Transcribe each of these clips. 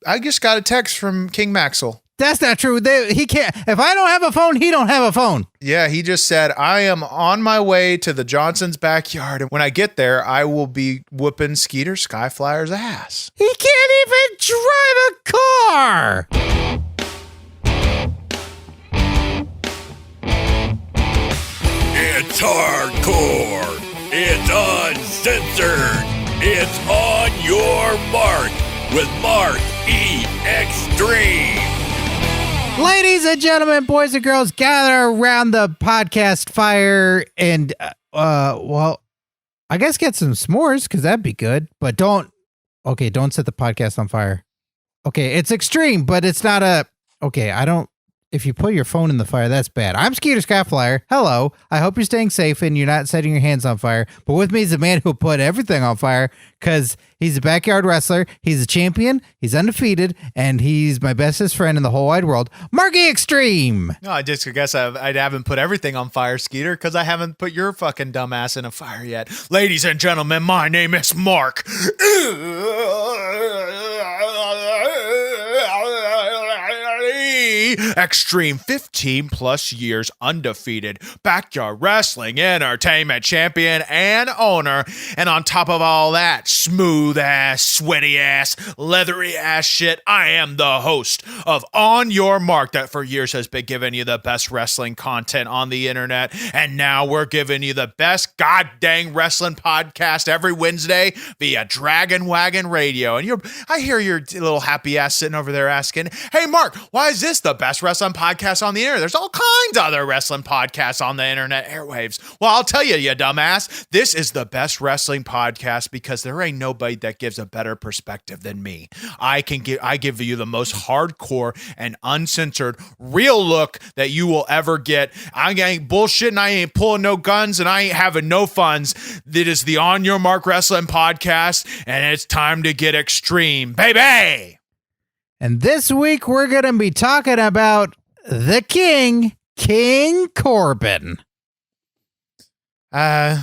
I just got a text from King Maxwell. That's not true. He can't. If I don't have a phone, he don't have a phone. Yeah, he just said, I am on my way to the Johnson's backyard. And when I get there, I will be whooping Skeeter Skyflyer's ass. He can't even drive a car. It's hardcore. It's uncensored. It's On Your Mark with Mark E. Xtreme. Ladies and gentlemen, boys and girls, gather around the podcast fire and, well, I guess get some s'mores because that'd be good. But don't set the podcast on fire. Okay, it's extreme, but it's not if you put your phone in the fire, that's bad. I'm Skeeter Skyflyer. Hello. I hope you're staying safe and you're not setting your hands on fire. But with me is a man who put everything on fire because he's a backyard wrestler. He's a champion. He's undefeated. And he's my bestest friend in the whole wide world, Marky Xtreme. No, I guess I haven't put everything on fire, Skeeter, because I haven't put your fucking dumbass in a fire yet. Ladies and gentlemen, my name is Mark. Xtreme, 15 plus years undefeated, backyard wrestling entertainment champion and owner. And on top of all that smooth ass, sweaty ass, leathery ass shit, I am the host of On Your Mark, that for years has been giving you the best wrestling content on the internet. And now we're giving you the best goddamn wrestling podcast every Wednesday via Dragon Wagon Radio. And I hear your little happy ass sitting over there asking, hey Mark, why is this the best wrestling podcast on the internet? There's all kinds of other wrestling podcasts on the internet airwaves. Well, I'll tell you, you dumbass, this is the best wrestling podcast because there ain't nobody that gives a better perspective than me. I give you the most hardcore and uncensored real look that you will ever get. I ain't bullshitting. I ain't pulling no guns and I ain't having no funds. It is the On Your Mark Wrestling Podcast, and it's time to get extreme, baby. And this week, we're going to be talking about the King Corbin. Okay.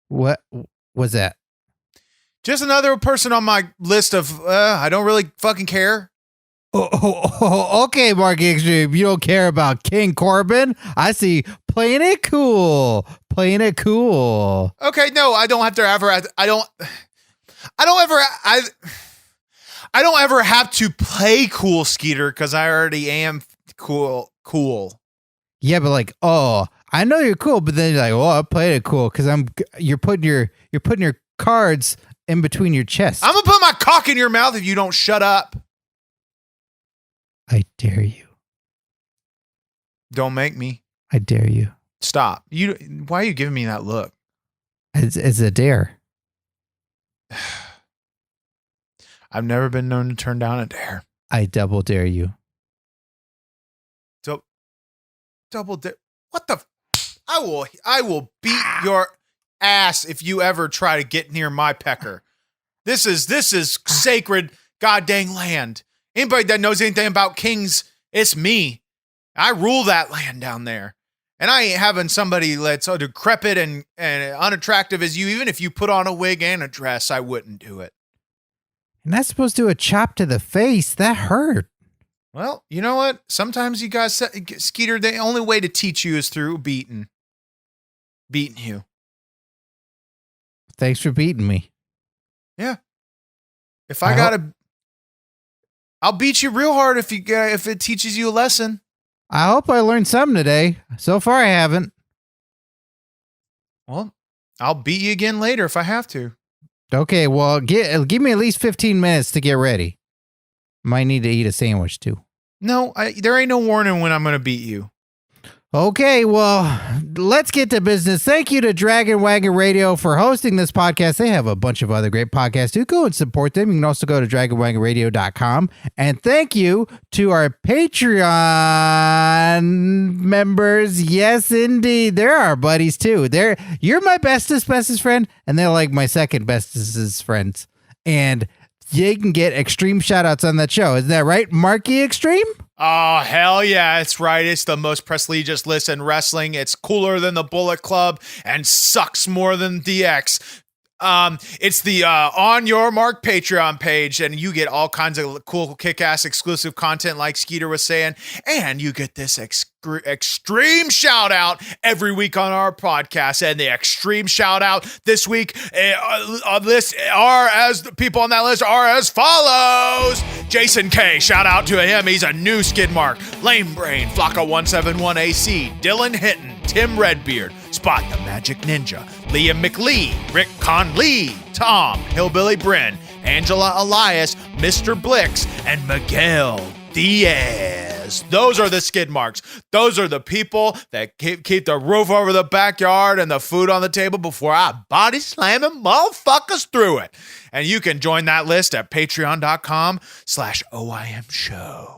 What was that? Just another person on my list of, I don't really fucking care. Okay, Mark Xtreme, you don't care about King Corbin? I see. Playing it cool. Okay, no, I don't have to ever, I don't ever have to play cool, Skeeter, because I already am cool. Yeah, but like, I know you're cool, but then you're like, I played it cool because you're putting your cards in between your chest. I'm gonna put my cock in your mouth if you don't shut up. I dare you. Don't make me. I dare you. Stop. Why are you giving me that look? It's a dare. I've never been known to turn down a dare. I double dare you. Double dare? What the? I will beat your ass if you ever try to get near my pecker. This is sacred goddamn land. Anybody that knows anything about kings, it's me. I rule that land down there. And I ain't having somebody that's so decrepit and unattractive as you. Even if you put on a wig and a dress, I wouldn't do it. And that's supposed to do a chop to the face. That hurt. Well, you know what? Sometimes you guys, Skeeter, the only way to teach you is through beating you. Thanks for beating me. Yeah. If I'll beat you real hard if it teaches you a lesson. I hope I learned something today. So far, I haven't. Well, I'll beat you again later if I have to. Okay, well, give me at least 15 minutes to get ready. Might need to eat a sandwich, too. No, there ain't no warning when I'm going to beat you. Okay, well, let's get to business. Thank you to Dragon Wagon Radio for hosting this podcast. They have a bunch of other great podcasts too. Go and support them. You can also go to dragonwagonradio.com. And thank you to our Patreon members. Yes, indeed. They're our buddies too. You're my bestest friend, and they're like my second bestest friends. And they can get extreme shout-outs on that show. Isn't that right, Marky Xtreme? Oh, hell yeah, it's right. It's the most prestigious list in wrestling. It's cooler than the Bullet Club and sucks more than DX. It's the On Your Mark Patreon page, and you get all kinds of cool, kick-ass exclusive content like Skeeter was saying, and you get this extreme shout-out every week on our podcast, and the extreme shout-out this week on this the people on that list are as follows. Jason K, shout out to him. He's a new skid mark. Lame Brain, Flocka171AC, Dylan Hinton, Tim Redbeard, Spot the Magic Ninja, Liam McLee, Rick Conley, Tom, Hillbilly Bryn, Angela Elias, Mr. Blix, and Miguel Diaz. Those are the skid marks. Those are the people that keep the roof over the backyard and the food on the table before I body slamming motherfuckers through it. And you can join that list at patreon.com/OIM show.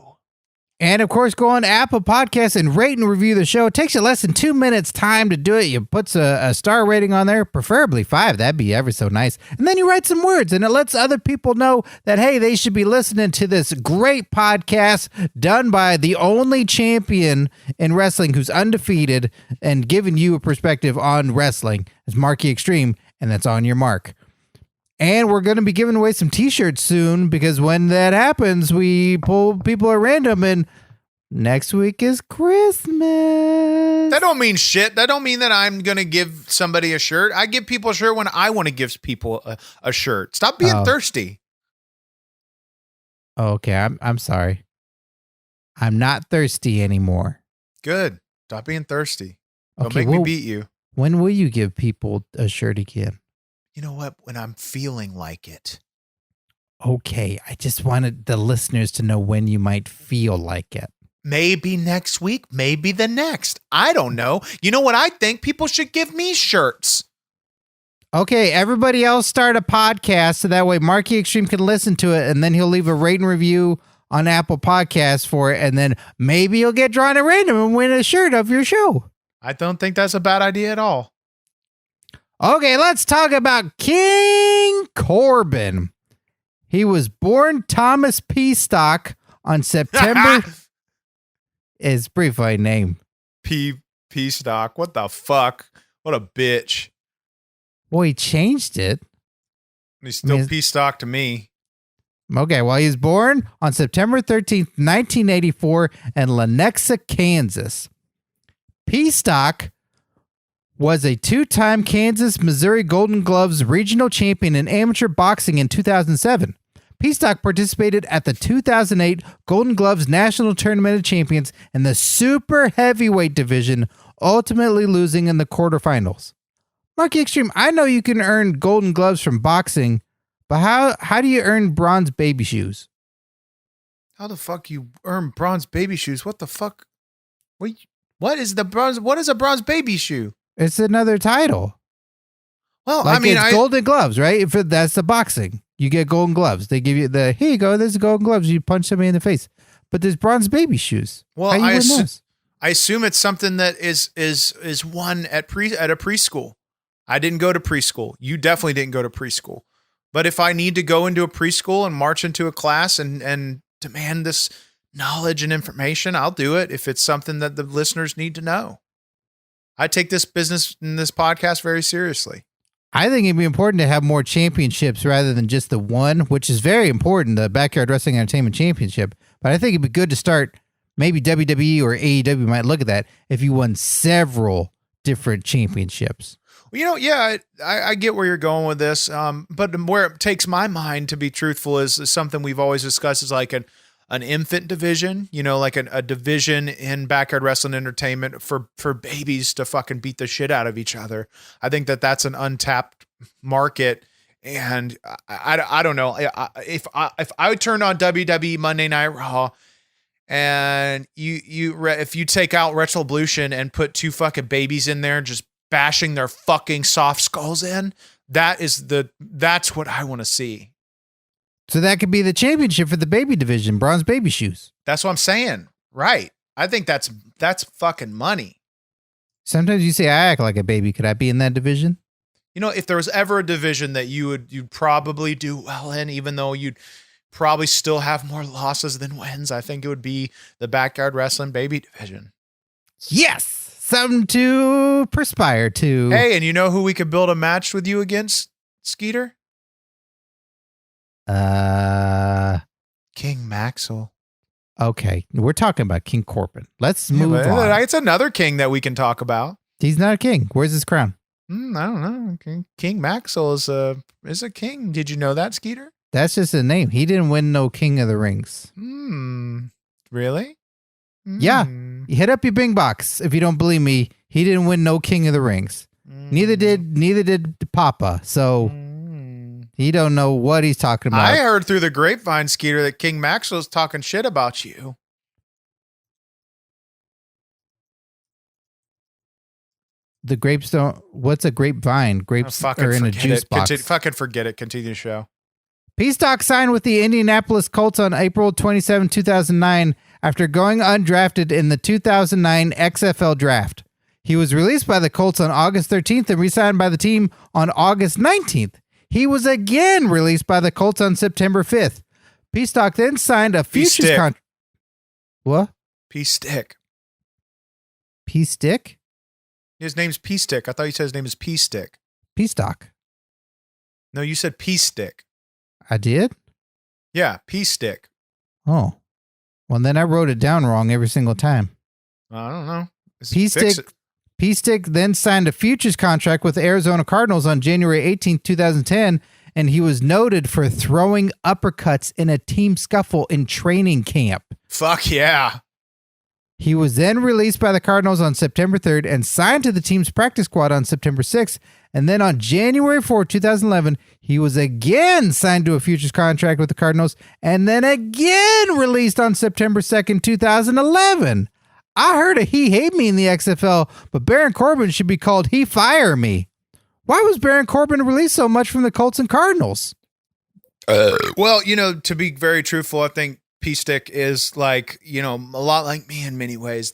And of course, go on Apple Podcasts and rate and review the show. It takes you less than 2 minutes time to do it. You put a star rating on there, preferably 5. That'd be ever so nice. And then you write some words, and it lets other people know that, hey, they should be listening to this great podcast done by the only champion in wrestling who's undefeated and giving you a perspective on wrestling. It's Marky Xtreme, and that's On Your Mark. And we're going to be giving away some t-shirts soon, because when that happens, we pull people at random, and next week is Christmas. That don't mean shit. That don't mean that I'm going to give somebody a shirt. I give people a shirt when I want to give people a shirt. Stop being thirsty. Okay, I'm sorry. I'm not thirsty anymore. Good. Stop being thirsty. Don't Okay, make me beat you. When will you give people a shirt again? You know what? When I'm feeling like it. Okay, I just wanted the listeners to know when you might feel like it. Maybe next week, maybe the next. I don't know. You know what I think? People should give me shirts. Okay, everybody else start a podcast so that way Marky Xtreme can listen to it, and then he'll leave a rate and review on Apple Podcasts for it, and then maybe you'll get drawn at random and win a shirt of your show. I don't think that's a bad idea at all. Okay, let's talk about King Corbin. He was born Thomas P. Stock on September. It's a pretty funny name. P Stock. What the fuck? What a bitch. Well, he changed it. He's still P Stock to me. Okay, well, he was born on September 13th, 1984 in Lenexa, Kansas. P. Stock was a 2-time Kansas, Missouri Golden Gloves regional champion in amateur boxing in 2007. P. Stock participated at the 2008 Golden Gloves National Tournament of Champions in the super heavyweight division, ultimately losing in the quarterfinals. Marky Xtreme, I know you can earn Golden Gloves from boxing, but how do you earn bronze baby shoes? How the fuck you earn bronze baby shoes? What the fuck? What is the bronze? What is a bronze baby shoe? It's another title. Well, like, I mean, it's Golden Gloves, right? If that's the boxing, you get Golden Gloves. They give you here you go. There's Golden Gloves. You punch somebody in the face. But there's bronze baby shoes. Well, I assume it's something that is won at a preschool. I didn't go to preschool. You definitely didn't go to preschool. But if I need to go into a preschool and march into a class and demand this knowledge and information, I'll do it if it's something that the listeners need to know. I take this business and this podcast very seriously. I think it'd be important to have more championships rather than just the one, which is very important, the Backyard Wrestling Entertainment Championship. But I think it'd be good to start, maybe WWE or AEW might look at that, if you won several different championships. Well, you know, yeah, I get where you're going with this. But where it takes my mind, to be truthful, is something we've always discussed, is like an infant division, you know, like a division in Backyard Wrestling Entertainment for babies to fucking beat the shit out of each other. I think that's an untapped market. And I don't know if I turned on WWE Monday Night Raw and if you take out Retribution and put 2 fucking babies in there, just bashing their fucking soft skulls in, that's what I want to see. So that could be the championship for the baby division, bronze baby shoes. That's what I'm saying. Right. I think that's fucking money. Sometimes you say I act like a baby. Could I be in that division? You know, if there was ever a division that you'd probably do well in, even though you'd probably still have more losses than wins, I think it would be the Backyard Wrestling baby division. Yes. Something to perspire to. Hey, and you know who we could build a match with you against? Skeeter? King Maxwell. Okay. We're talking about King Corbin. Let's move on. It's another king that we can talk about. He's not a king. Where's his crown? I don't know. King Maxwell is a king. Did you know that, Skeeter? That's just a name. He didn't win no King of the Rings. Really? Yeah. Hit up your Bing box if you don't believe me. He didn't win no King of the Rings. Neither did Papa. So he don't know what he's talking about. I heard through the grapevine, Skeeter, that King Maxwell's talking shit about you. The grapes don't. What's a grapevine? Grapes are in a juice box. Fucking forget it. Continue the show. Peastock signed with the Indianapolis Colts on April 27, 2009, after going undrafted in the 2009 XFL draft. He was released by the Colts on August 13th and re-signed by the team on August 19th. He was again released by the Colts on September 5th. Peastock then signed a futures contract. What? P-Stick. P-Stick? His name's P-Stick. I thought you said his name is P-Stick. Peastock. No, you said P-Stick. I did? Yeah, P-Stick. Oh. Well, then I wrote it down wrong every single time. I don't know. P-Stick then signed a futures contract with the Arizona Cardinals on January 18, 2010, and he was noted for throwing uppercuts in a team scuffle in training camp. Fuck yeah. He was then released by the Cardinals on September 3rd and signed to the team's practice squad on September 6th. And then on January 4, 2011, he was again signed to a futures contract with the Cardinals and then again released on September 2nd, 2011. I heard a he hate me in the XFL, but Baron Corbin should be called he fire me. Why was Baron Corbin released so much from the Colts and Cardinals? Well, to be very truthful, I think P-Stick is like, a lot like me in many ways.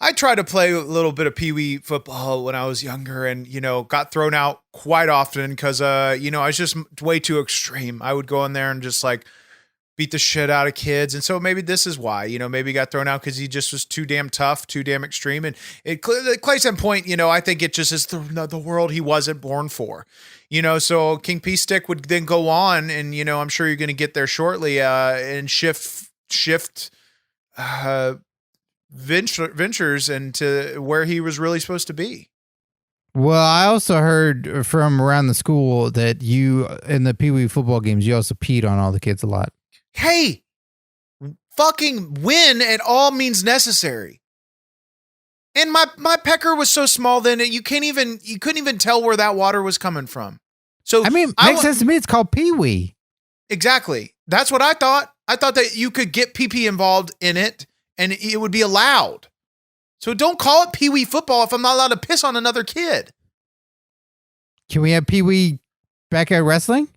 I tried to play a little bit of Pee-wee football when I was younger and, got thrown out quite often because, I was just way too extreme. I would go in there and just like beat the shit out of kids. And so maybe this is why, maybe he got thrown out because he just was too damn tough, too damn extreme. And Clay's point, I think it just is the world he wasn't born for. So King P-Stick would then go on and, I'm sure you're going to get there shortly and shift ventures into where he was really supposed to be. Well, I also heard from around the school that you, in the Pee Wee football games, you also peed on all the kids a lot. Hey, fucking win at all means necessary. And my pecker was so small then you couldn't even tell where that water was coming from. So makes sense to me. It's called Pee Wee. Exactly. That's what I thought. I thought that you could get pee-pee involved in it and it would be allowed. So don't call it Pee Wee football if I'm not allowed to piss on another kid. Can we have Pee Wee backyard wrestling?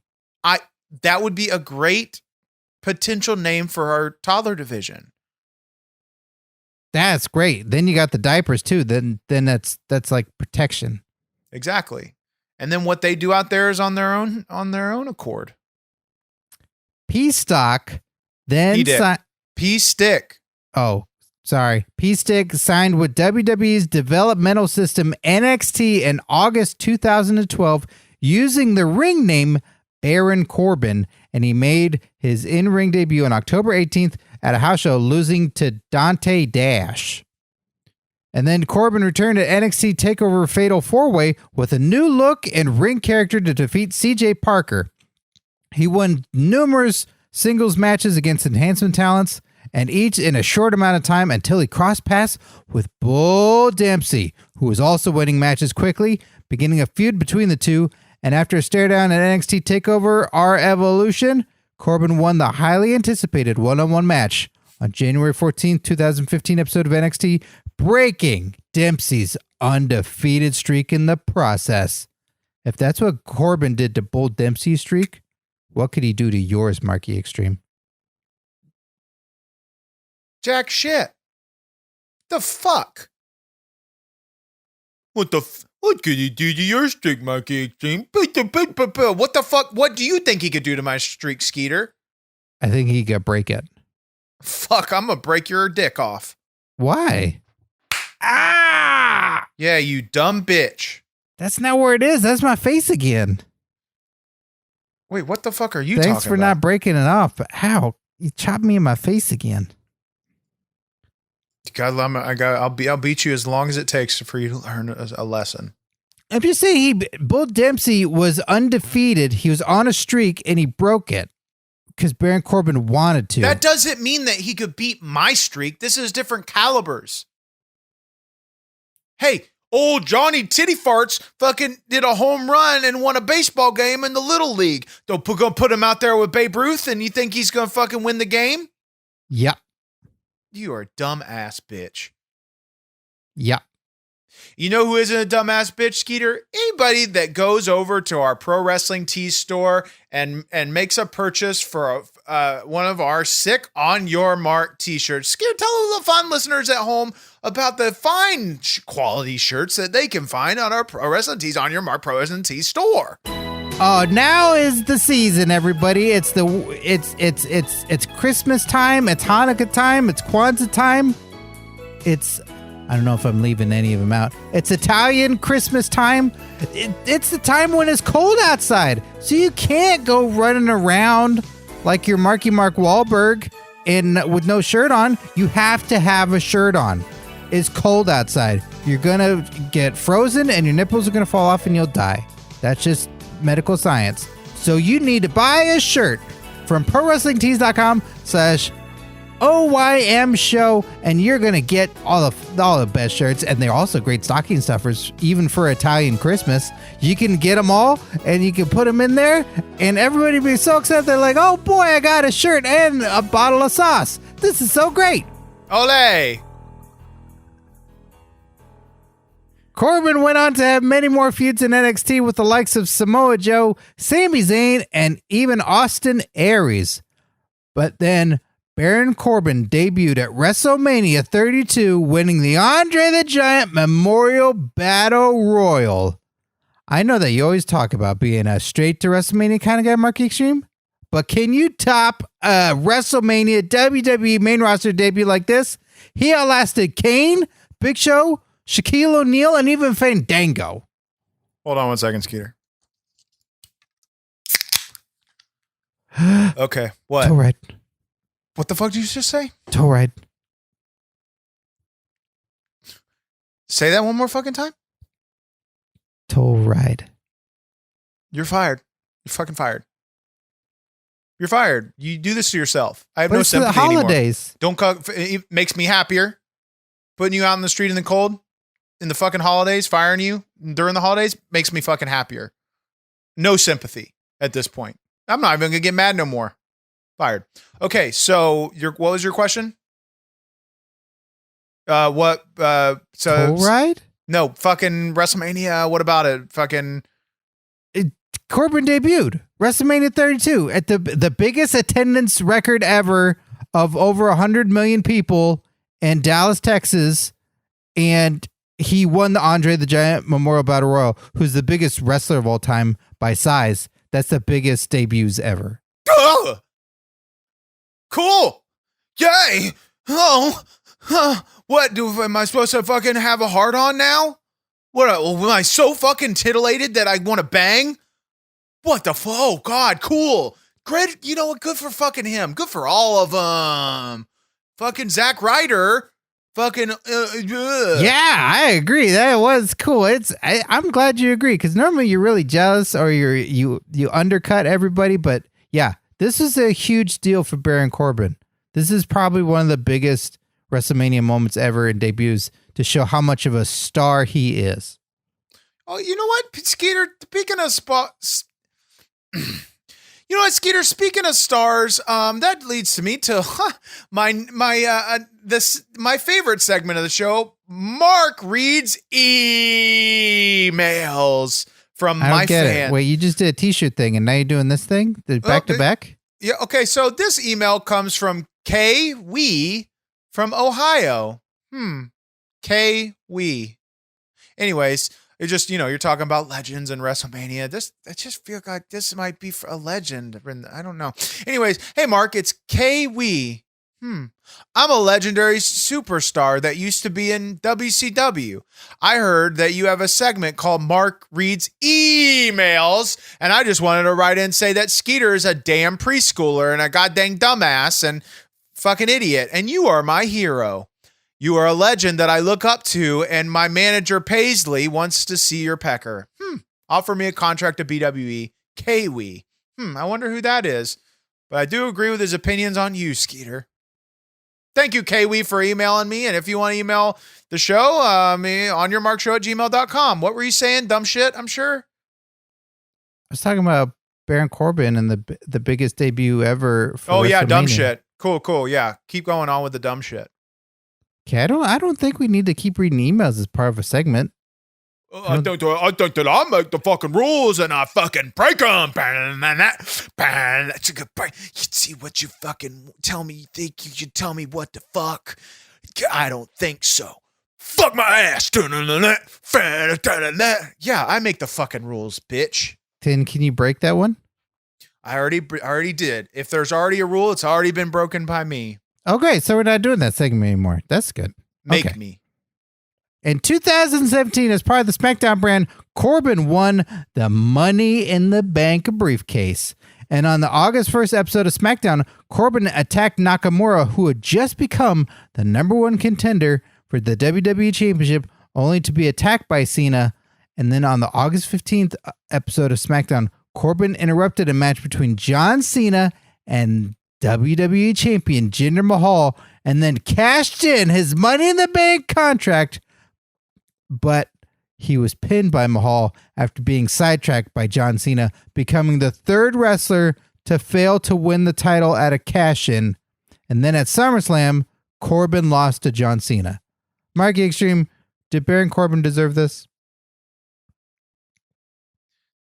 That would be a great potential name for our toddler division. That's great. Then you got the diapers too. Then that's like protection. Exactly. And then what they do out there is on their own accord. P-Stock then P-Stick. Oh, sorry. P-Stick signed with WWE's developmental system NXT in August 2012 using the ring name Baron Corbin, and he made his in-ring debut on October 18th at a house show, losing to Dante Dash. And then Corbin returned to NXT TakeOver Fatal 4-Way with a new look and ring character to defeat CJ Parker. He won numerous singles matches against enhancement talents, and each in a short amount of time until he crossed paths with Bull Dempsey, who was also winning matches quickly, beginning a feud between the two. And after a stare down at NXT TakeOver Our Evolution, Corbin won the highly anticipated one-on-one match on January 14th, 2015 episode of NXT, breaking Dempsey's undefeated streak in the process. If that's what Corbin did to Bull Dempsey's streak, what could he do to yours, Marky Xtreme? Jack shit. The fuck? What could he do to your streak, Marky Xtreme? What the fuck? What do you think he could do to my streak, Skeeter? I think he could break it. Fuck, I'm gonna break your dick off. Why? Ah! Yeah, you dumb bitch. That's not where it is. That's my face again. Wait, what the fuck are you Thanks talking for about? not breaking it off. But ow, you chopped me in my face again. God, I'll beat you as long as it takes for you to learn a lesson. I'm just saying, Bull Dempsey was undefeated. He was on a streak and he broke it because Baron Corbin wanted to. That doesn't mean that he could beat my streak. This is different calibers. Hey, old Johnny Titty Farts fucking did a home run and won a baseball game in the Little League. Don't go put him out there with Babe Ruth and you think he's going to fucking win the game? Yep. You are a dumbass bitch. Yep. You know who isn't a dumbass bitch, Skeeter? Anybody that goes over to our Pro Wrestling Tees store and makes a purchase for one of our sick On Your Mark t-shirts. Skeeter, tell the fun listeners at home about the fine quality shirts that they can find on our Pro Wrestling Tees On Your Mark Pro Wrestling Tees store. Oh, now is the season, everybody. It's Christmas time. It's Hanukkah time. It's Kwanzaa time. I don't know if I'm leaving any of them out. It's Italian Christmas time. It's the time when it's cold outside. So you can't go running around like your Marky Mark Wahlberg with no shirt on. You have to have a shirt on. It's cold outside. You're going to get frozen and your nipples are going to fall off and you'll die. That's just medical science. So you need to buy a shirt from ProWrestlingTees.com/OYM show, and you're going to get all the best shirts, and they're also great stocking stuffers, even for Italian Christmas. You can get them all, and you can put them in there, and everybody will be so excited. They're like, oh boy, I got a shirt and a bottle of sauce. This is so great. Ole! Corbin went on to have many more feuds in NXT with the likes of Samoa Joe, Sami Zayn, and even Austin Aries. But then Baron Corbin debuted at WrestleMania 32, winning the Andre the Giant Memorial Battle Royal. I know that you always talk about being a straight to WrestleMania kind of guy, Mark Xtreme, but can you top a WrestleMania WWE main roster debut like this? He outlasted Kane, Big Show, Shaquille O'Neal, and even Fandango. Hold on one second, Skeeter. Okay, what? Toe ride. What the fuck did you just say? Toe ride. Say that one more fucking time? Toe ride. You're fired. You're fucking fired. You're fired. You do this to yourself. I have But no it's sympathy the holidays. anymore. It makes me happier. Putting you out in the street in the cold in the fucking holidays, firing you during the holidays makes me fucking happier. No sympathy at this point. I'm not even gonna get mad no more. Fired. Okay, so what was your question? So Toe ride? No, fucking WrestleMania. What about it? Fucking Corbin debuted WrestleMania 32 at the biggest attendance record ever of over 100 million people in Dallas, Texas, and he won the Andre the Giant Memorial Battle Royal, who's the biggest wrestler of all time by size. That's the biggest debuts ever. Ugh! Cool. Yay. Oh, what am I supposed to fucking have a heart on now? What am I so fucking titillated that I want to bang? What the fuck? Oh God, cool. Great. You know what? Good for fucking him. Good for all of them. Fucking Zack Ryder. Fucking Yeah, I agree. That was cool. I'm glad you agree, because normally you're really jealous or you undercut everybody, but yeah, this is a huge deal for Baron Corbin. This is probably one of the biggest WrestleMania moments ever in debuts to show how much of a star he is. Oh, you know what, Skeeter? Speaking of spots. You know what, Skeeter? Speaking of stars, that leads to me to my favorite segment of the show. Mark reads emails from my fans. Wait, you just did a t-shirt thing, and now you're doing this thing, back to back. Yeah. Okay. So this email comes from K Wee from Ohio. K Wee. Anyways. It just, you're talking about legends and WrestleMania. I just feel like this might be for a legend. I don't know. Anyways, hey, Mark, it's K Wee. I'm a legendary superstar that used to be in WCW. I heard that you have a segment called Mark Reads Emails, and I just wanted to write in and say that Skeeter is a damn preschooler and a goddamn dumbass and fucking idiot, and you are my hero. You are a legend that I look up to, and my manager Paisley wants to see your pecker. Offer me a contract to BWE. Kiwi. I wonder who that is. But I do agree with his opinions on you, Skeeter. Thank you, Kiwi, for emailing me. And if you want to email the show, me OnYourMarkShow@gmail.com. What were you saying? Dumb shit, I'm sure. I was talking about Baron Corbin and the biggest debut ever. For yeah, dumb WrestleMania. shit. Cool. Yeah, keep going on with the dumb shit. Okay, I don't think we need to keep reading emails as part of a segment. I think that I make the fucking rules and I fucking break them. That's a good break. You see what you fucking tell me. You think you should tell me what the fuck? I don't think so. Fuck my ass. Yeah, I make the fucking rules, bitch. Can you break that one? I already did. If there's already a rule, it's already been broken by me. Okay, so we're not doing that segment anymore. That's good. Make me. In 2017, as part of the SmackDown brand, Corbin won the Money in the Bank briefcase. And on the August 1st episode of SmackDown, Corbin attacked Nakamura, who had just become the #1 contender for the WWE Championship, only to be attacked by Cena. And then on the August 15th episode of SmackDown, Corbin interrupted a match between John Cena and WWE Champion Jinder Mahal, and then cashed in his Money in the Bank contract. But he was pinned by Mahal after being sidetracked by John Cena, becoming the third wrestler to fail to win the title at a cash-in. And then at SummerSlam, Corbin lost to John Cena. Marky Xtreme, did Baron Corbin deserve this?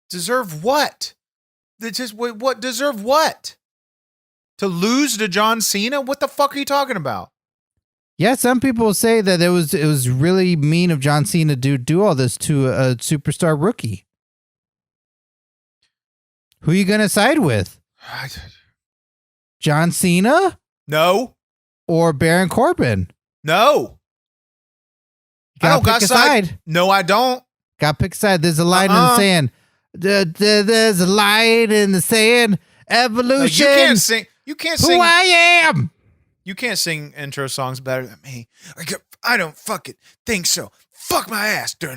Deserve what? What deserve what? To lose to John Cena? What the fuck are you talking about? Yeah, some people say that it was really mean of John Cena to do all this to a superstar rookie. Who are you going to side with? John Cena? No. Or Baron Corbin? No. I don't got side. No, I don't. Got to pick a side. There's a line in the sand. There's a line in the sand. Evolution. You can't sing. You can't sing. Who I am. You can't sing intro songs better than me. I don't fucking think so. Fuck my ass. I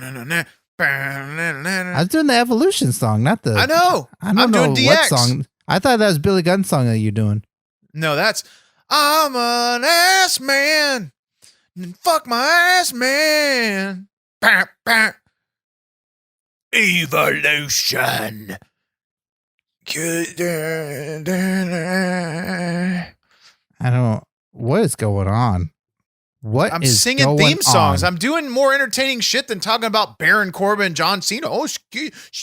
was doing the Evolution song, not the. I know. I don't know doing DX. what song. I thought that was Billy Gunn's song that you're doing. No, that's I'm an ass man. Fuck my ass man. Evolution. I don't. What is going on? I'm singing theme songs. I'm doing more entertaining shit than talking about Baron Corbin, John Cena. Oh,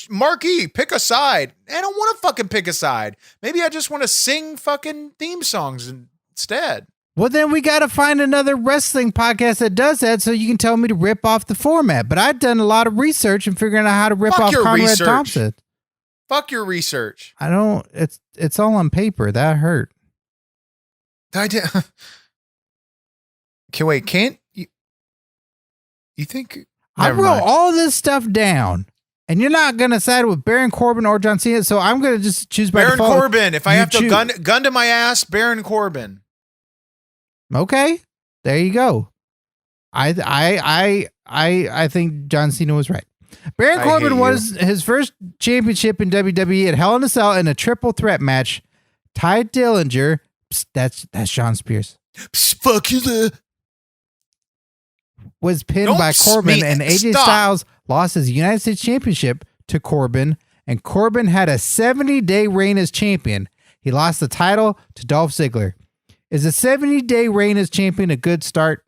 Marky, pick a side. I don't want to fucking pick a side. Maybe I just want to sing fucking theme songs instead. Well, then we got to find another wrestling podcast that does that so you can tell me to rip off the format. But I've done a lot of research and figuring out how to rip off Conrad Thompson. Fuck your research. I don't. It's all on paper. That hurt. I did. Okay, wait. Can't you? You think? I wrote all this stuff down, and you're not gonna side with Baron Corbin or John Cena, so I'm gonna just choose by Baron default. Corbin. If I have to gun to my ass, Baron Corbin. Okay, there you go. I think John Cena was right. Baron Corbin was his first championship in WWE at Hell in a Cell in a triple threat match. Ty Dillinger, that's Sean Spears. Fuck you, was pinned by Corbin, and AJ Styles lost his United States Championship to Corbin, and Corbin had a 70-day reign as champion. He lost the title to Dolph Ziggler. Is a 70-day reign as champion a good start?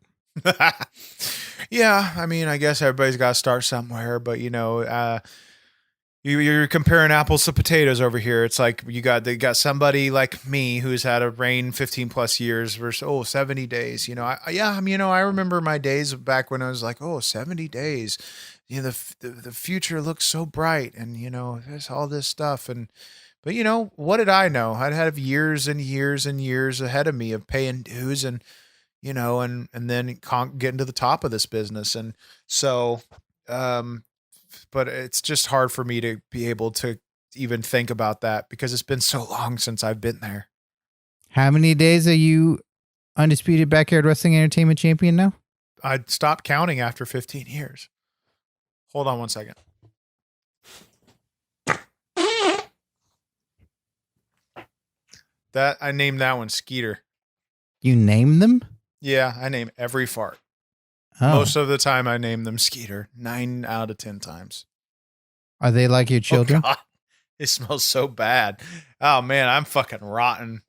Yeah, I mean, I guess everybody's got to start somewhere, but you're comparing apples to potatoes over here. It's like they got somebody like me who's had a reign 15 plus years versus 70 days. I remember my days back when I was like 70 days. The future looks so bright, and there's all this stuff, and But what did I know? I'd have years and years and years ahead of me of paying dues and, and then getting to the top of this business. And so, but it's just hard for me to be able to even think about that because it's been so long since I've been there. How many days are you undisputed backyard wrestling entertainment champion now? I'd stopped counting after 15 years. Hold on one second. I named that one Skeeter. You name them? Yeah, I name every fart. Oh. Most of the time I name them Skeeter. 9 out of 10 times. Are they like your children? Oh, God. It smells so bad. Oh, man, I'm fucking rotten.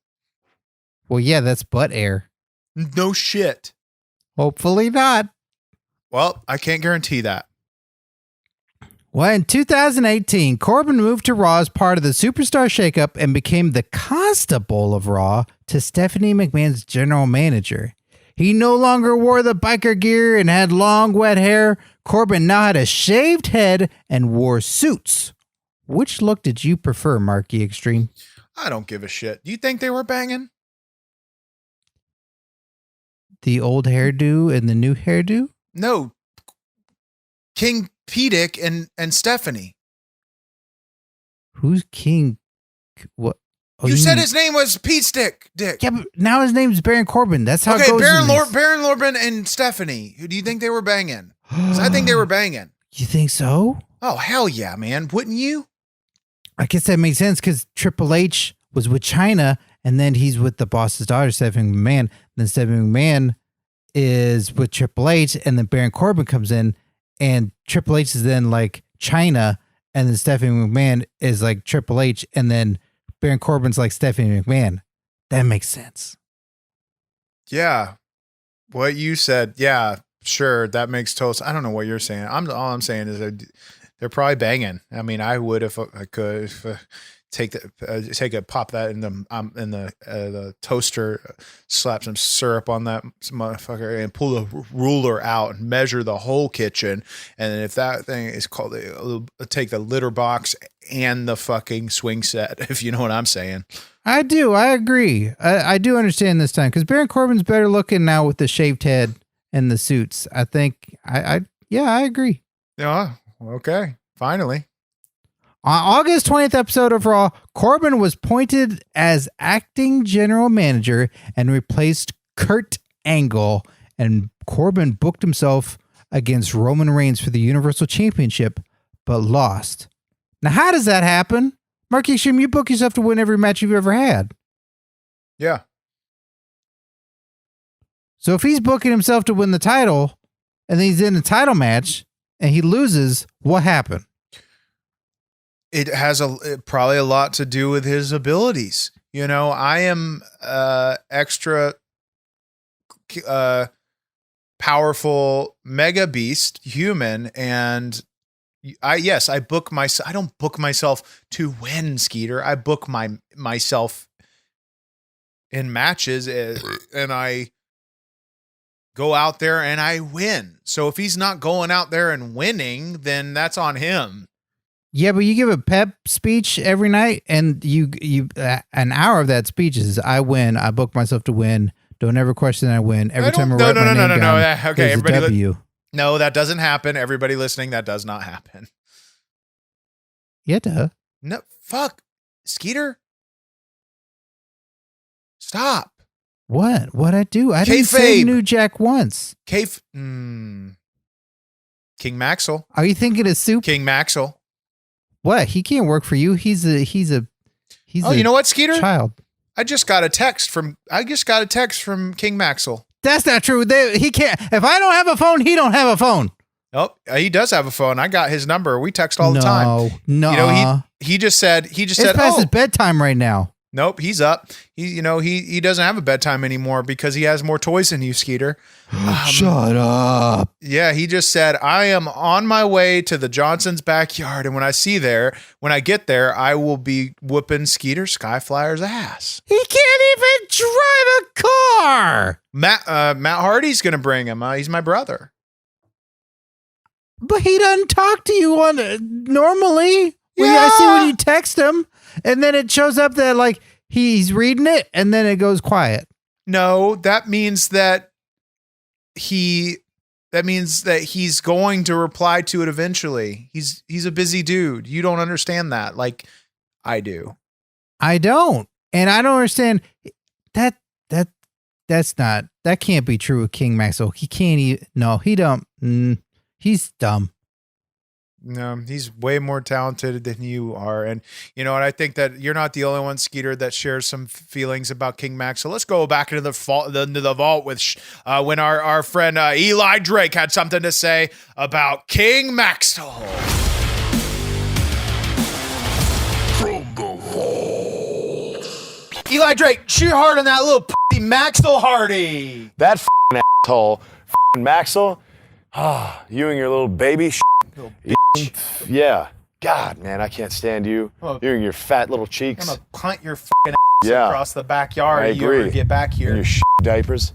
Well, yeah, that's butt air. No shit. Hopefully not. Well, I can't guarantee that. Well, in 2018, Corbin moved to Raw as part of the Superstar Shakeup and became the constable of Raw to Stephanie McMahon's general manager. He no longer wore the biker gear and had long, wet hair. Corbin now had a shaved head and wore suits. Which look did you prefer, Marky Xtreme? I don't give a shit. Do you think they were banging? The old hairdo and the new hairdo? No. King P-Dick and Stephanie. Who's King? What? Oh, you said his name was Pete Dick. Yeah, but now his name's Baron Corbin. That's how it goes. Baron Corbin and Stephanie. Who do you think they were banging? 'Cause I think they were banging. You think so? Oh, hell yeah, man. Wouldn't you? I guess that makes sense because Triple H was with China and then he's with the boss's daughter, Stephanie McMahon. Then Stephanie McMahon is with Triple H and then Baron Corbin comes in and Triple H is then like China and then Stephanie McMahon is like Triple H and then Baron Corbin's like Stephanie McMahon. That makes sense. Yeah. What you said. Yeah, sure. That makes total sense. I don't know what you're saying. All I'm saying is they're probably banging. I mean, I would if I could take a pop that in the toaster, slap some syrup on that motherfucker, and pull a ruler out and measure the whole kitchen. And if that thing is called, take the litter box and the fucking swing set, if you know what I'm saying. I do. I agree. I do understand this time because Baron Corbin's better looking now with the shaved head and the suits. I think I agree. Yeah. Okay. Finally. On August 20th episode of Raw, Corbin was appointed as acting general manager and replaced Kurt Angle, and Corbin booked himself against Roman Reigns for the Universal Championship, but lost. Now, how does that happen? Mark Xtreme, you book yourself to win every match you've ever had. Yeah. So if he's booking himself to win the title, and then he's in a title match, and he loses, what happened? It has probably a lot to do with his abilities. I am extra powerful mega beast human, and I book myself. I don't book myself to win, Skeeter. I book myself in matches, and I go out there and I win. So if he's not going out there and winning, then that's on him. Yeah, but you give a pep speech every night, and you an hour of that speech is I win. I book myself to win. Don't ever question that I win. Every time I write my name down, okay, everybody. W. No, that doesn't happen. Everybody listening, that does not happen. Yeah, duh. No, fuck, Skeeter. Stop. What? What'd I do? I didn't say New Jack once. King Maxwell. Are you thinking of Soup? King Maxwell. What? He can't work for you. He's a you know what, Skeeter? Child. I just got a text from King Maxwell. That's not true. He can't. If I don't have a phone, he don't have a phone. Oh, he does have a phone. I got his number. We text all the time. No. He just said, it's past his bedtime right now. Nope, he's up. He doesn't have a bedtime anymore because he has more toys than you, Skeeter. Shut up. Yeah, he just said, I am on my way to the Johnson's backyard, and when I get there, I will be whooping Skeeter Skyflyer's ass. He can't even drive a car. Matt Hardy's gonna bring him. He's my brother. But he doesn't talk to you on normally. I see when you text him. And then it shows up that like he's reading it and then it goes quiet. No, that means that he's going to reply to it eventually. He's a busy dude. You don't understand that like I do. I don't. And I don't understand that can't be true with King Maxwell. He can't even, no, he don't. He's dumb. No, he's way more talented than you are. And you know what? I think that you're not the only one, Skeeter, that shares some feelings about King Maxwell. Let's go back into the vault with when our friend Eli Drake had something to say about King Maxwell. From the vault. Eli Drake, shoot hard on that little pussy Maxwell Hardy. That f***ing asshole, f***ing Maxwell. You and your little baby Yeah. God, man, I can't stand you. Well, You and your fat little cheeks. I'm gonna punt your fucking ass across the backyard if you ever get back here. And your diapers.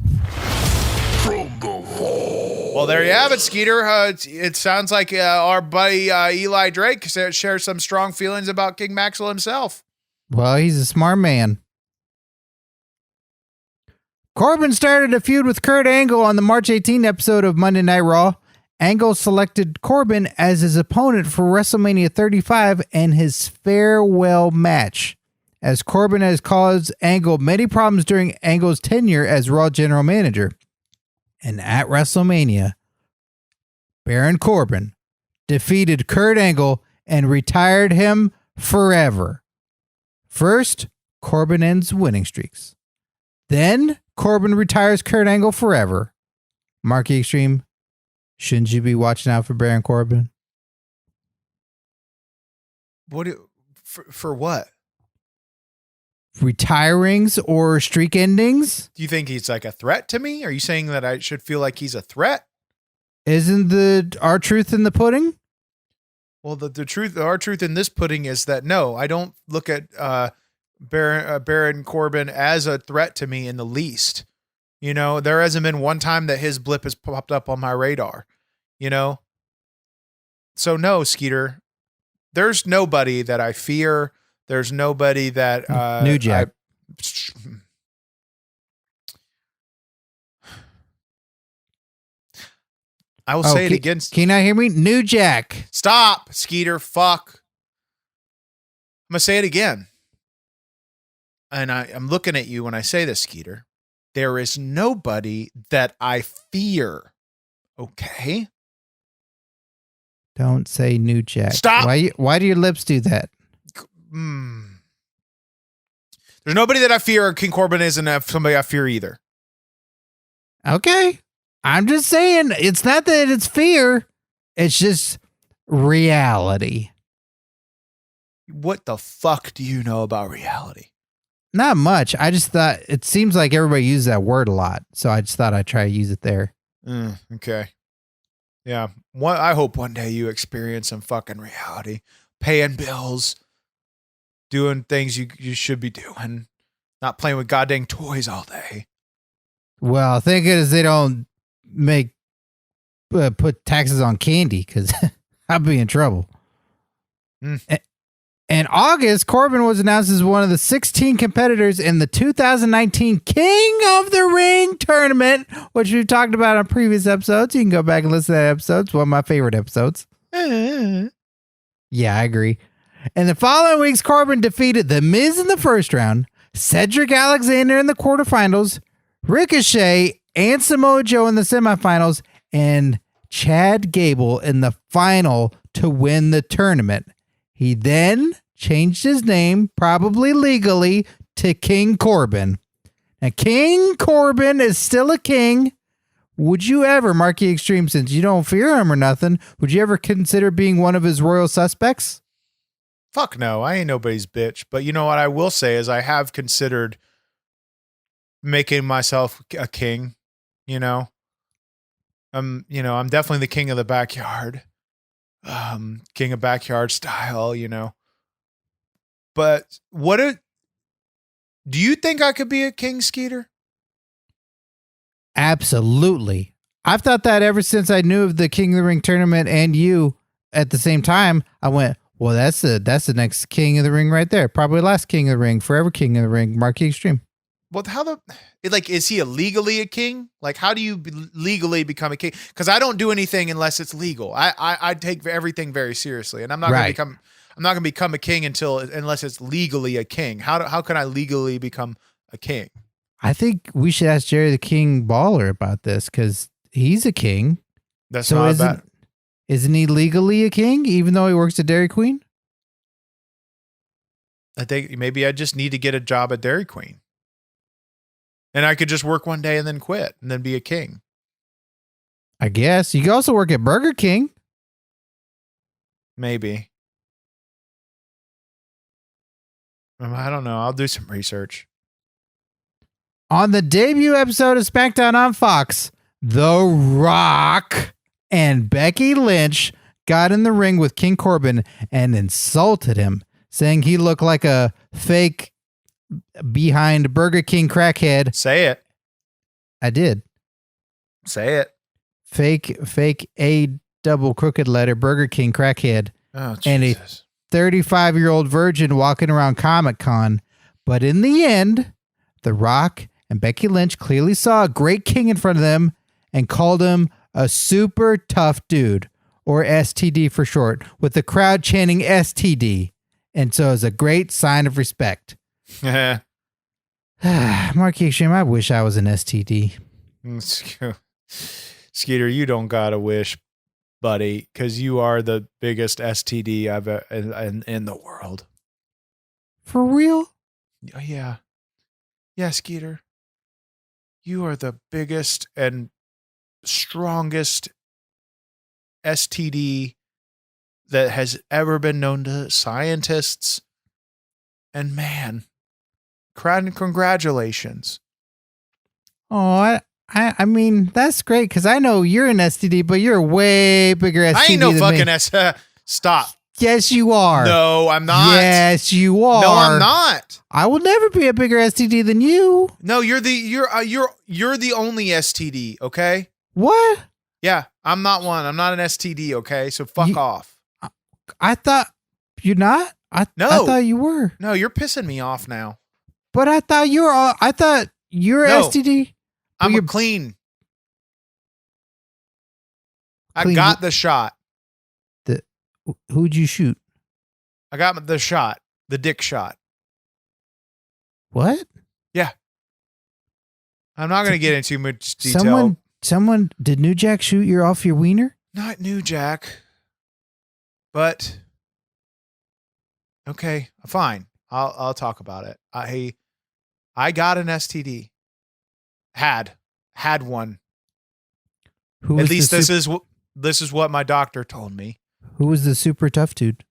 From the vault. Well, there you have it, Skeeter. It sounds like our buddy Eli Drake shares some strong feelings about King Maxwell himself. Well, he's a smart man. Corbin started a feud with Kurt Angle on the March 18th episode of Monday Night Raw. Angle selected Corbin as his opponent for WrestleMania 35 and his farewell match, as Corbin has caused Angle many problems during Angle's tenure as Raw General Manager. And at WrestleMania, Baron Corbin defeated Kurt Angle and retired him forever. First, Corbin ends winning streaks. Then, Corbin retires Kurt Angle forever. Marky Xtreme, shouldn't you be watching out for Baron Corbin? For what? Retirings or streak endings? Do you think he's like a threat to me? Are you saying that I should feel like he's a threat? Isn't our truth in the pudding? Well, our truth in this pudding is that no, I don't look at Baron Corbin as a threat to me in the least. You know, there hasn't been one time that his blip has popped up on my radar, you know? So no, Skeeter, there's nobody that I fear. There's nobody that, New Jack. I will say it again. Can you not hear me? New Jack. Stop, Skeeter. Fuck. I'm going to say it again. And I'm looking at you when I say this, Skeeter. There is nobody that I fear. Okay? Don't say New Jack. Stop. Why do your lips do that? There's nobody that I fear. King Corbin isn't somebody I fear either. Okay. I'm just saying, it's not that it's fear. It's just reality. What the fuck do you know about reality? Not much. I just thought it seems like everybody uses that word a lot. So I just thought I'd try to use it there. Okay. Yeah. I hope one day you experience some fucking reality. Paying bills. Doing things you should be doing. Not playing with goddamn toys all day. Well, thing is they don't put taxes on candy because I'll be in trouble. In August, Corbin was announced as one of the 16 competitors in the 2019 King of the Ring tournament, which we've talked about on previous episodes. You can go back and listen to that episode. It's one of my favorite episodes. Yeah, I agree. In the following weeks, Corbin defeated The Miz in the first round, Cedric Alexander in the quarterfinals, Ricochet and Samoa Joe in the semifinals, and Chad Gable in the final to win the tournament. He then changed his name, probably legally, to King Corbin. Now, King Corbin is still a king. Would you ever, Marky Xtreme, since you don't fear him or nothing, would you ever consider being one of his royal suspects? Fuck no, I ain't nobody's bitch. But you know what I will say is I have considered making myself a king, you know. I'm definitely the king of the backyard. King of backyard style, you know. But do you think I could be a king, Skeeter? Absolutely. I've thought that ever since I knew of the King of the Ring tournament and you at the same time. I went, Well, that's the next King of the Ring right there. Probably last King of the Ring, forever King of the Ring, Marquis Xtreme. Well, is he legally a king? Like, how do you legally become a king? Because I don't do anything unless it's legal. I take everything very seriously, and I'm not Right. going to become a king unless it's legally a king. How can I legally become a king? I think we should ask Jerry the King Baller about this because he's a king. That's So not bad. isn't he legally a king even though he works at Dairy Queen? I think maybe I just need to get a job at Dairy Queen. And I could just work one day and then quit and then be a king. I guess. You can also work at Burger King. Maybe. I don't know. I'll do some research. On the debut episode of SmackDown on Fox, The Rock and Becky Lynch got in the ring with King Corbin and insulted him, saying he looked like a fake behind Burger King crackhead. Say it. I did. Say it. Fake A double crooked letter Burger King crackhead. Oh, And a Jesus. 35-year-old virgin walking around Comic-Con. But in the end, The Rock and Becky Lynch clearly saw a great king in front of them and called him a super tough dude, or STD for short, with the crowd chanting STD. And so it's a great sign of respect. Marquis Xtreme, I wish I was an STD. Skeeter, you don't got to wish, buddy, because you are the biggest STD I've in the world. For real? Oh, yeah. Yeah, Skeeter. You are the biggest and strongest STD that has ever been known to scientists. And man, congratulations. Oh, I mean, that's great because I know you're an STD, but you're a way bigger STD I ain't no than fucking me. Stop. Yes, you are. No, I'm not. Yes, you are. No, I'm not. I will never be a bigger STD than you. No, you're the only STD, okay? What? Yeah, I'm not one. I'm not an STD, okay? So fuck off. I thought you're not. No. I thought you were. No, you're pissing me off now. But I thought you were. I thought you're No. STD. I'm you're clean. I Clean got the shot. Who'd you shoot? I got the shot. The dick shot. What? Yeah. I'm not going to get into too much detail. Someone did New Jack shoot you off your wiener? Not New Jack. But okay, fine. I'll talk about it. I got an STD. Had one. Who At was least the this is what my doctor told me. Who was the super tough dude?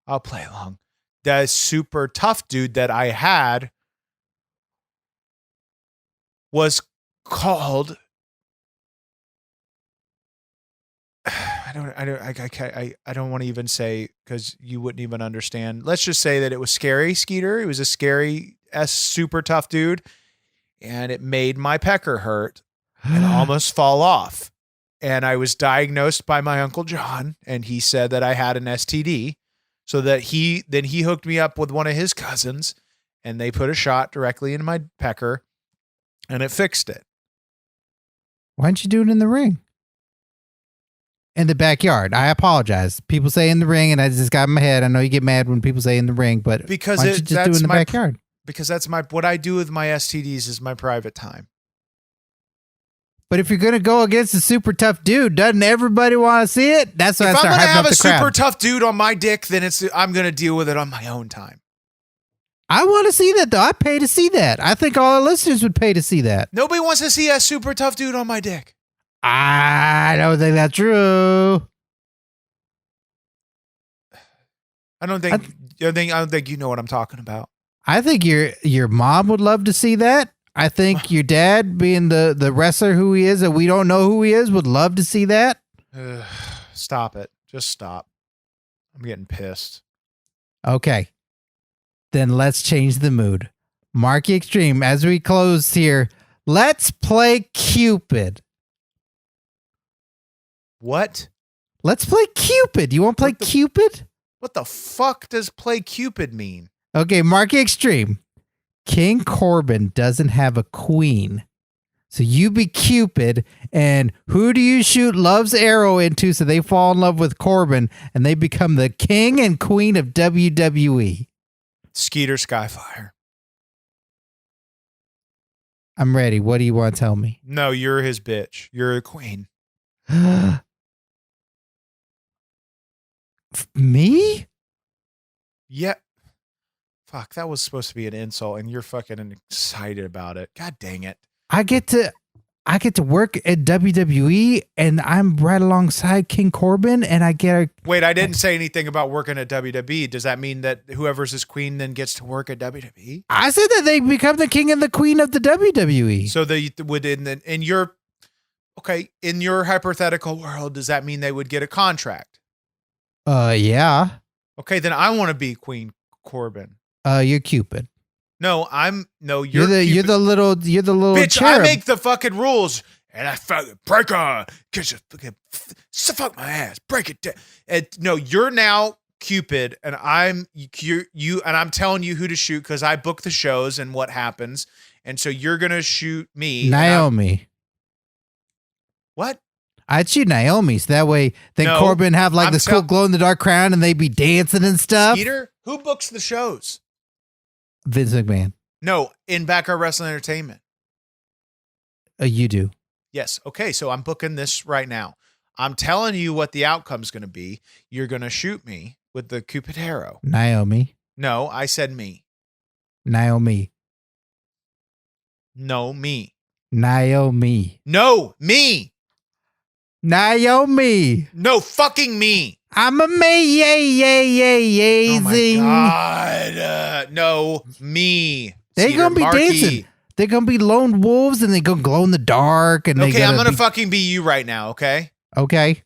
I'll play along. The super tough dude that I had was called. I don't want to even say because you wouldn't even understand. Let's just say that it was scary, Skeeter. It was a scary super tough dude, and it made my pecker hurt and almost fall off. And I was diagnosed by my Uncle John, and he said that I had an STD. So that he hooked me up with one of his cousins, and they put a shot directly into my pecker, and it fixed it. Why didn't you do it in the ring? In the backyard. I apologize. People say in the ring, and I just got in my head. I know you get mad when people say in the ring, but Because why don't you just do it in the backyard? Because that's what I do with my STDs is my private time. But if you're gonna go against a super tough dude, doesn't everybody want to see it? That's why I If I'm start gonna hyping have up a the crowd. super tough dude on my dick, then I'm gonna deal with it on my own time. I want to see that though. I pay to see that. I think all our listeners would pay to see that. Nobody wants to see a super tough dude on my dick. I don't think that's true. I don't think you know what I'm talking about. I think your mom would love to see that. I think your dad, being the wrestler who he is, that we don't know who he is, would love to see that. Stop it. Just stop. I'm getting pissed. Okay. Then let's change the mood. Marky Xtreme, as we close here, let's play Cupid. What? Let's play Cupid. You want to play Cupid? What the fuck does play Cupid mean? Okay, Mark Xtreme. King Corbin doesn't have a queen. So you be Cupid, and who do you shoot Love's arrow into so they fall in love with Corbin and they become the king and queen of WWE? Skeeter Skyflyer. I'm ready. What do you want to tell me? No, you're his bitch. You're a queen. Me? Yeah. Fuck, that was supposed to be an insult, and you're fucking excited about it. God dang it. I get to work at WWE, and I'm right alongside King Corbin, and I get a... Wait, I didn't say anything about working at WWE. Does that mean that whoever's his queen then gets to work at WWE? I said that they become the king and the queen of the WWE. So they would in your hypothetical world, does that mean they would get a contract? Yeah. Okay, then I want to be Queen Corbin. You're Cupid. No, You're the little bitch. cherub. I make the fucking rules, and I fucking break her. Cause you fucking fuck my ass, break it down. And no, you're now Cupid, and I'm you, and I'm telling you who to shoot because I book the shows and what happens, and so you're gonna shoot me, Naomi. What? I'd shoot Naomi, so that way then No, Corbin have like I'm this cool glow in the dark crown, and they be dancing and stuff. Skeeter, who books the shows? Vince McMahon. No, in Backyard Wrestling Entertainment. You do. Yes. Okay, so I'm booking this right now. I'm telling you what the outcome's going to be. You're going to shoot me with the Cupid arrow. Naomi. No, I said me. Naomi. No, me. Naomi. No, me. Naomi. No, fucking me. I'm a Oh my amazing. God. No, me. They're Skeeter gonna be Markey. dancing. They're gonna be lone wolves, and they gonna glow in the dark. And Okay, I'm gonna be, fucking be you right now. Okay. Okay.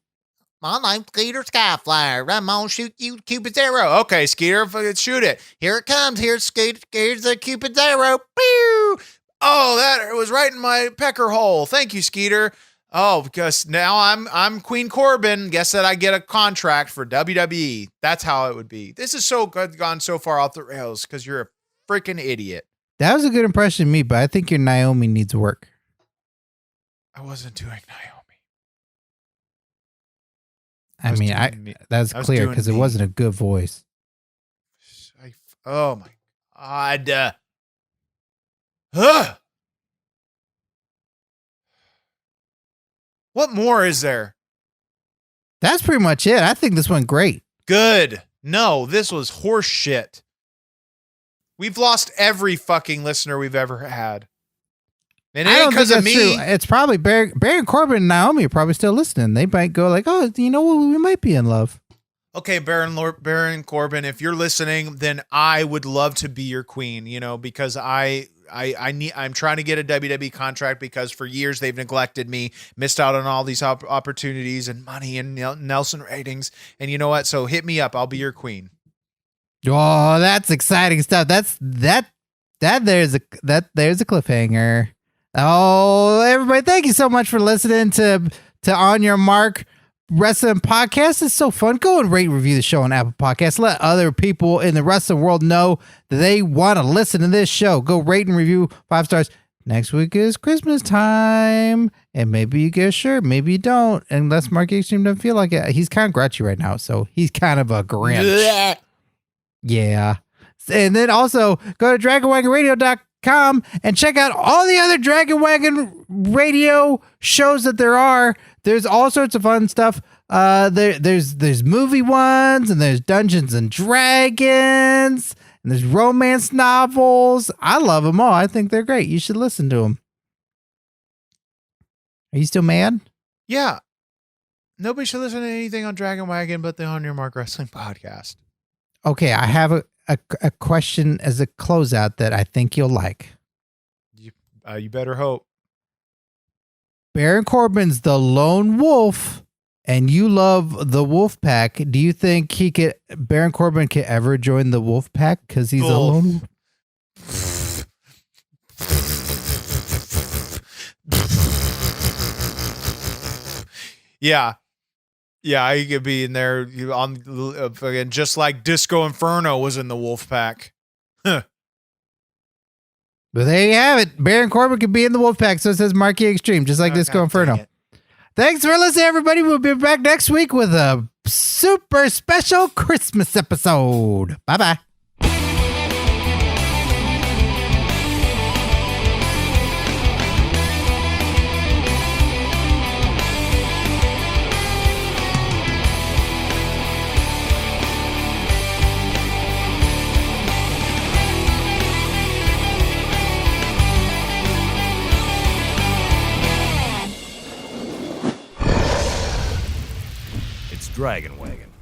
My name's Skeeter Skyflyer. I'm gonna shoot you Cupid's arrow. Okay, Skeeter, shoot it. Here it comes. Here's the Cupid's arrow. Pew! Oh, that was right in my pecker hole. Thank you, Skeeter. Oh, because now I'm Queen Corbin. Guess that I get a contract for WWE. That's how it would be. This is so good, gone so far off the rails because you're a freaking idiot. That was a good impression of me, but I think your Naomi needs work. I wasn't doing Naomi. That's clear because it wasn't a good voice. Oh my God. Ugh. What more is there? That's pretty much it. I think this went great. Good. No, this was horse shit. We've lost every fucking listener we've ever had. And it I ain't don't think because of that's me. true. It's probably Baron Corbin and Naomi are probably still listening. They might go like, oh, you know what? We might be in love. Okay, Baron Corbin, if you're listening, then I would love to be your queen, because I'm trying to get a WWE contract because for years they've neglected me, missed out on all these opportunities and money and Nelson ratings. And you know what? So hit me up. I'll be your queen. Oh, that's exciting stuff. There's a cliffhanger. Oh, everybody, thank you so much for listening to On Your Mark Wrestling Podcast. It's so fun. Go and rate and review the show on Apple Podcasts. Let other people in the wrestling world know that they want to listen to this show. Go rate and review 5 stars. Next week is Christmas time, and maybe you get a shirt, maybe you don't, unless Mark Xtreme doesn't feel like it. He's kind of grouchy right now, so he's kind of a Grinch. Yeah. And then also go to DragonWagonRadio.com and check out all the other Dragon Wagon Radio shows that there are. There's all sorts of fun stuff. There's movie ones, and there's Dungeons and Dragons, and there's romance novels. I love them all. I think they're great. You should listen to them. Are you still mad? Yeah. Nobody should listen to anything on Dragon Wagon but the On Your Mark Wrestling Podcast. Okay, I have a question as a closeout that I think you'll like. You better hope. Baron Corbin's the lone wolf, and you love the wolf pack. Do you think Baron Corbin could ever join the wolf pack because he's a lone wolf? Yeah. Yeah, he could be in there on fucking just like Disco Inferno was in the wolf pack. But there you have it. Baron Corbin could be in the Wolfpack, so it says Marquee Extreme, just like Disco Inferno. Thanks for listening, everybody. We'll be back next week with a super special Christmas episode. Bye-bye. Dragon Wagon.